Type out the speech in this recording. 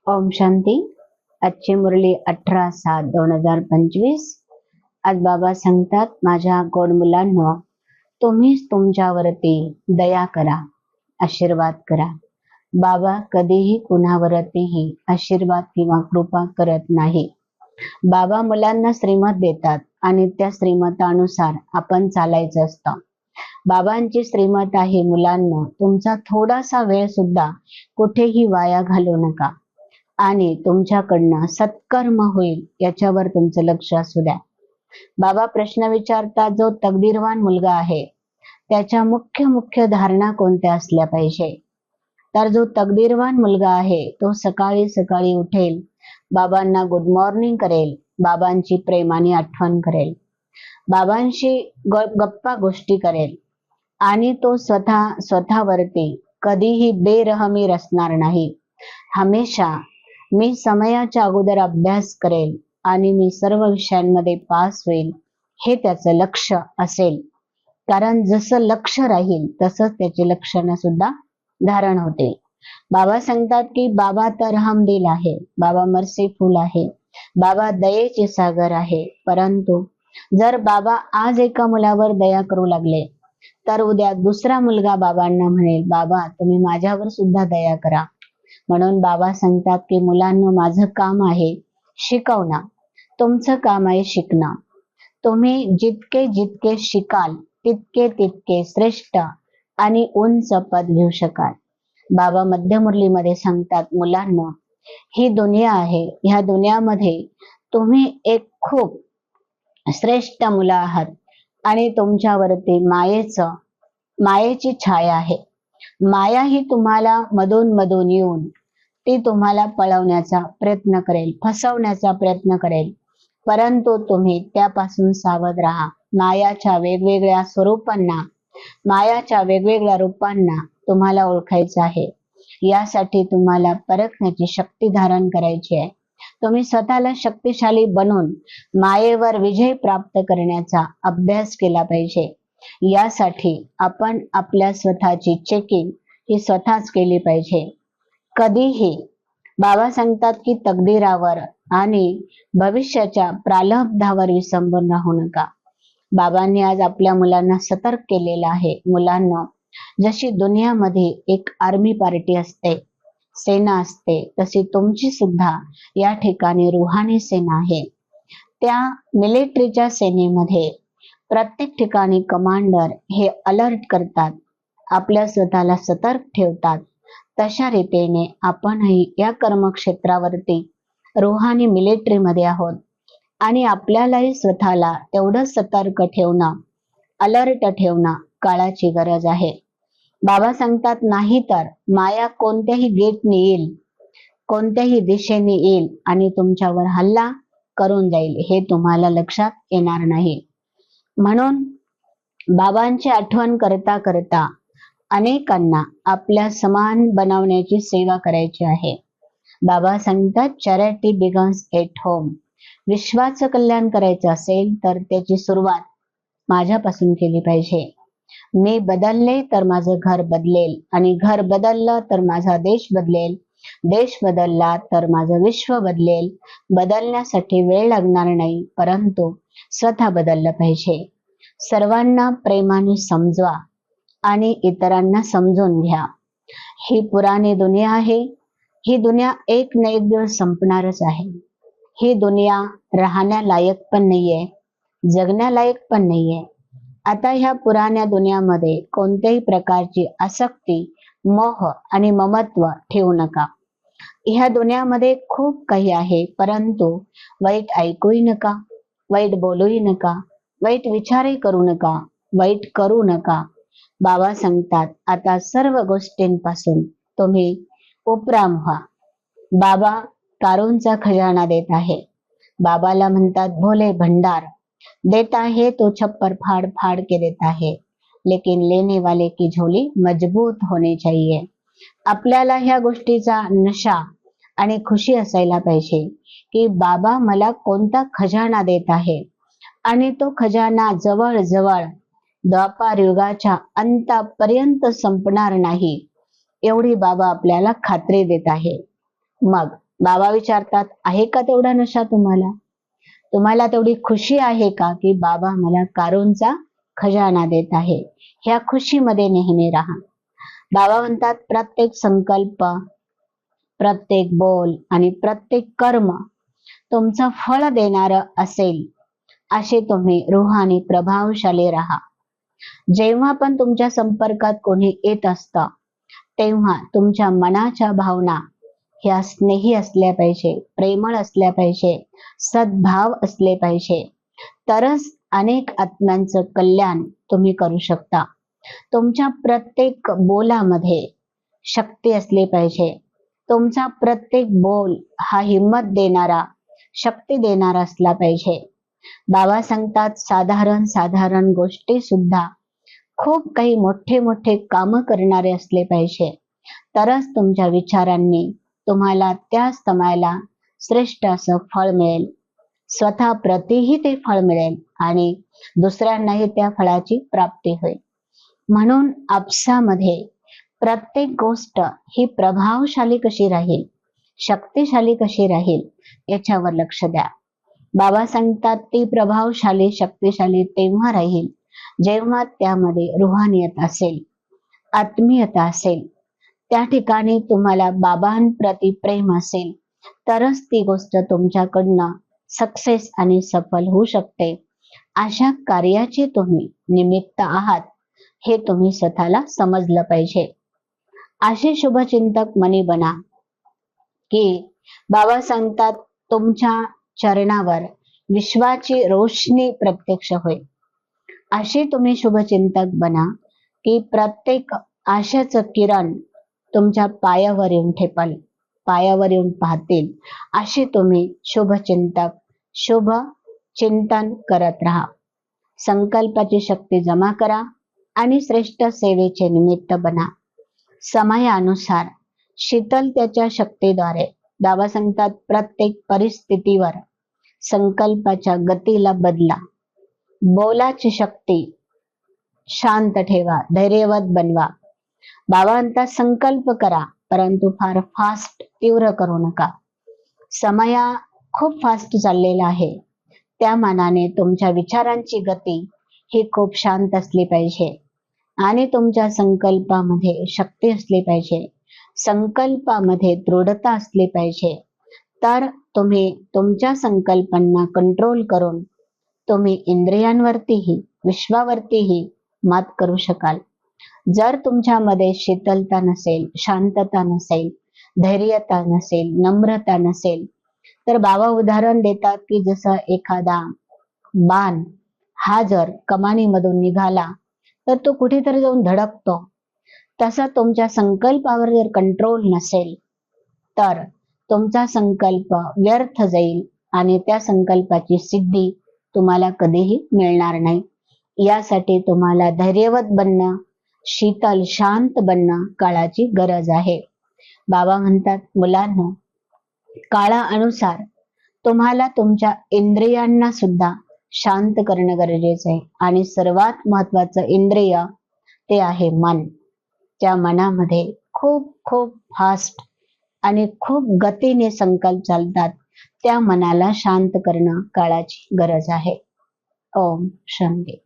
ओम शांती. आजची मुरली 18/7/2025. आज बाबा सांगतात, माझ्या गोड मुलांनो, तुम्हीच तुमच्यावरती दया करा, आशीर्वाद करा. बाबा कधीही कुणावरतीही आशीर्वाद किंवा कृपा करत नाही. बाबा मुलांना श्रीमत देतात आणि त्या श्रीमतानुसार आपण चालायचं असतं. बाबांची श्रीमत आहे, मुलांना तुमचा थोडासा वेळ सुद्धा कुठेही वाया घालवू नका आणि तुमच्याकडनं सत्कर्म होईल याच्यावर तुमचं लक्ष असू द्या. बाबा प्रश्न विचारतात, जो तकदीरवान मुलगा आहे त्याच्या मुख्य धारणा कोणत्या असल्या पाहिजे? तर जो तकदीरवान मुलगा आहे तो सकाळी सकाळी उठेल, बाबांना गुड मॉर्निंग करेल, बाबांची प्रेमाने आठवण करेल, बाबांशी गप्पा गोष्टी करेल आणि तो स्वतःवरती कधीही बेरहमी रचणार नाही. हमेशा मी समयाच्या अगोदर अभ्यास करेल आणि मी सर्व विषयांमध्ये पास होईल, हे त्याचं लक्ष असेल. कारण जसं लक्ष राहील तसंच त्याचे लक्षणं सुद्धा धारण होते. बाबा सांगतात की बाबा तर रहमदिल आहे, बाबा मर्सीफुल आहे, बाबा दयेचे सागर आहे. परंतु जर बाबा आज एका मुलावर दया करू लागले तर उद्या दुसरा मुलगा बाबांना म्हणेल, बाबा तुम्ही माझ्यावर सुद्धा दया करा. म्हणून बाबा सांगतात की मुलांना, माझं काम आहे शिकवणं, तुमचं काम आहे शिकणं. तुम्ही जितके शिकाल तितके श्रेष्ठ आणि उंच पद घेऊ शकाल. बाबा मध्य मुरलीमध्ये सांगतात, मुलांना ही दुनिया आहे, ह्या दुनियामध्ये तुम्ही एक खूप श्रेष्ठ मुलं आहात आणि तुमच्यावरती मायेची छाया आहे. माया ही तुम्हाला मधून येऊन ती तुम्हाला पळवण्याचा प्रयत्न करेल, फसवण्याचा प्रयत्न करेल. परंतु तुम्ही त्यापासून सावध राहा. मायाच्या वेगवेगळ्या स्वरूपांना, मायाच्या वेगवेगळ्या रूपांना तुम्हाला ओळखायचं आहे. यासाठी तुम्हाला परखण्याची शक्ती धारण करायची आहे. तुम्ही स्वतःला शक्तिशाली बनवून मायेवर विजय प्राप्त करण्याचा अभ्यास केला पाहिजे. यासाठी आपण आपल्या स्वतःची चेकिंग ही स्वतःच केली पाहिजे. कधीही बाबा सांगतात की तकदीरावर आणि भविष्याच्या प्रारब्धावर विसंबून राहू नका. बाबांनी आज आपल्या मुलांना सतर्क केलेलं आहे. मुलांना, जशी दुनियामध्ये एक आर्मी पार्टी असते, सेना असते, तशी तुमची सुद्धा या ठिकाणी रूहानी सेना आहे. त्या मिलिटरीच्या सेनेमध्ये प्रत्येक ठिकाणी कमांडर हे अलर्ट करतात, आपल्या स्वतःला सतर्क ठेवतात. तशा रीतीने आपणही या कर्मक्षेत्रावरती रूहानी मिलिटरीमध्ये आहोत आणि आपल्यालाही स्वतःला तेवढं सतर्क ठेवणं, अलर्ट ठेवणं काळाची गरज आहे. बाबा सांगतात, नाही तर माया कोणत्याही गेटने येईल, कोणत्याही दिशेने येईल आणि तुमच्यावर हल्ला करून जाईल, हे तुम्हाला लक्षात येणार नाही. म्हणून बाबांची आठवण करता करता अनेकांना आपल्या समान बनवण्याची सेवा करायची आहे. बाबा सांगतात, चॅरिटी बिगन्स एट होम. विश्वाचं कल्याण करायचं असेल तर त्याची सुरुवात माझ्यापासून केली पाहिजे. मी बदलले तर माझं घर बदलेल आणि घर बदललं तर माझा देश बदलेल, देश बदलला तर माझं विश्व बदलेल. बदलण्यासाठी वेळ लागणार नाही, परंतु स्वतः बदललं पाहिजे. सर्वांना प्रेमाने समजवा आणि इतरांना समजून घ्या. ही पुराणी दुनिया आहे. ही दुनिया एक ना एक दिवस संपणारच आहे. ही दुनिया राहण्यालायक पण नाहीये, जगण्यालायक पण नाहीये. आता ह्या पुराण्या दुनियामध्ये कोणत्याही प्रकारची आसक्ती, मोह आणि ममत्व ठेवू नका. ह्या दुनियामध्ये खूप काही आहे, परंतु वाईट ऐकूही नका, वाईट बोलूही नका, वाईट विचारही करू नका, वाईट करू नका. बाबा सांगतात, आता सर्व गोष्टींपासून तुम्ही उपराम व्हा. बाबा कारूंचा खजाना देत आहे. बाबाला म्हणतात, भोले भंडार देता है तो छप्पर फाड़ फाड़ के देता है, लेकिन लेने वाले की झोली मजबूत होनी चाहिए. आपल्याला ह्या गोष्टीचा नशा आणि खुशी असायला पाहिजे की बाबा मला कोणता खजाना देत आहे आणि तो खजाना जवळ द्वापार युगाच्या अंतापर्यंत संपणार नाही, एवढी बाबा आपल्याला खात्री देत आहे. मग बाबा विचारतात, आहे का तेवढा नशा तुम्हाला? तुम्हाला तेवढी खुशी आहे का की बाबा मला कारूंचा खजाना देत आहे? ह्या खुशीमध्ये नेहमी राहा. बाबा म्हणतात, प्रत्येक संकल्प, प्रत्येक बोल आणि प्रत्येक कर्म तुमचं फळ देणारं असेल, असे तुम्ही रूहानी प्रभावशाली राहा. जेव्हा पण तुमच्या संपर्कात कोणी येत असतं, तेव्हा तुमच्या मनाच्या भावना ह्या स्नेही असल्या पाहिजे, प्रेमळ असल्या पाहिजे, सद्भाव असले पाहिजे. तरच अनेक आत्म्यांचं कल्याण तुम्ही करू शकता. तुमच्या प्रत्येक बोलामध्ये शक्ती असली पाहिजे. तुमचा प्रत्येक बोल हा हिम्मत देणारा, शक्ती देणारा असला पाहिजे. बाबा सांगतात, साधारण गोष्टी सुद्धा खूप काही मोठे मोठे काम करणारे असले पाहिजे. तरच तुमच्या विचारांनी तुम्हाला त्या समयाला श्रेष्ठ असं फळ मिळेल. स्वतः प्रतीही ते फळ मिळेल आणि दुसऱ्यांनाही त्या फळाची प्राप्ती होईल. म्हणून आपसामध्ये प्रत्येक गोष्ट ही प्रभावशाली कशी राहील, शक्तिशाली कशी राहील, याच्यावर लक्ष द्या. बाबा सांगतात, ती प्रभावशाली, शक्तिशाली तेव्हा राहील जेव्हा त्यामध्ये रुहानियत असेल, आत्मीयता असेल. त्या ठिकाणी तुम्हाला बाबांप्रती प्रेम असेल, तरच ती गोष्ट तुमच्याकडनं सक्सेस आणि सफल होऊ शकते. अशा कार्याचे तुम्ही निमित्त आहात, हे तुम्ही स्वतःला समजलं पाहिजे. असे शुभचिंतक मनी बना की बाबा सांगतात, तुमच्या चरणावर विश्वाची रोशनी प्रत्यक्ष होईल. असे तुम्ही शुभचिंतक बना की प्रत्येक आशेचं किरण तुमच्या पायावर येऊन ठेपल, पायावर येऊन पाहतील. असे तुम्ही शुभचिंतक, शुभ चिंतन करत राहा. संकल्पाची शक्ती जमा करा आणि श्रेष्ठ सेवेचे निमित्त बना. समयानुसार शीतलतेच्या शक्तीद्वारे बाबा सांगतात, प्रत्येक परिस्थितीवर संकल्पाच्या गतीला बदला. बोलाची शक्ती शांत ठेवा, धैर्यवत बनवा. बाबा म्हणतात, संकल्प करा, परंतु फार फास्ट, तीव्र करू नका. समय खूप फास्ट चाललेला आहे. त्या मानाने तुमच्या विचारांची गती ही खूप शांत असली पाहिजे आणि तुमच्या संकल्पामध्ये शक्ती असली पाहिजे, संकल्पामध्ये दृढता असली पाहिजे. तर तुम्ही तुमच्या संकल्पांना कंट्रोल करून तुम्ही इंद्रियांवरतीही, विश्वावरतीही मात करू शकाल. जर तुमच्यामध्ये शीतलता नसेल, शांतता नसेल, धैर्यता नसेल, नम्रता नसेल, तर बाबा उदाहरण देतात की जसं एखादा बाण हा जर कमानीमधून निघाला तर तो कुठेतरी जाऊन धडकतो. तसा तुमच्या संकल्पावर जर कंट्रोल नसेल तर तुमचा संकल्प व्यर्थ जाईल आणि त्या संकल्पाची सिद्धी तुम्हाला कधीही मिळणार नाही. यासाठी तुम्हाला धैर्यवत बनणं, शीतल शांत बनणं काळाची गरज आहे. बाबा म्हणतात, मुलांनो, काळानुसार तुम्हाला तुमच्या इंद्रियांना सुद्धा शांत करणं गरजेचं आहे आणि सर्वात महत्वाचं इंद्रिय ते आहे मन. त्या मनामध्ये खूप खूप फास्ट आणि खूप गतीने संकल्प चालतात. त्या मनाला शांत करणं काळाची गरज आहे. ओम शांती.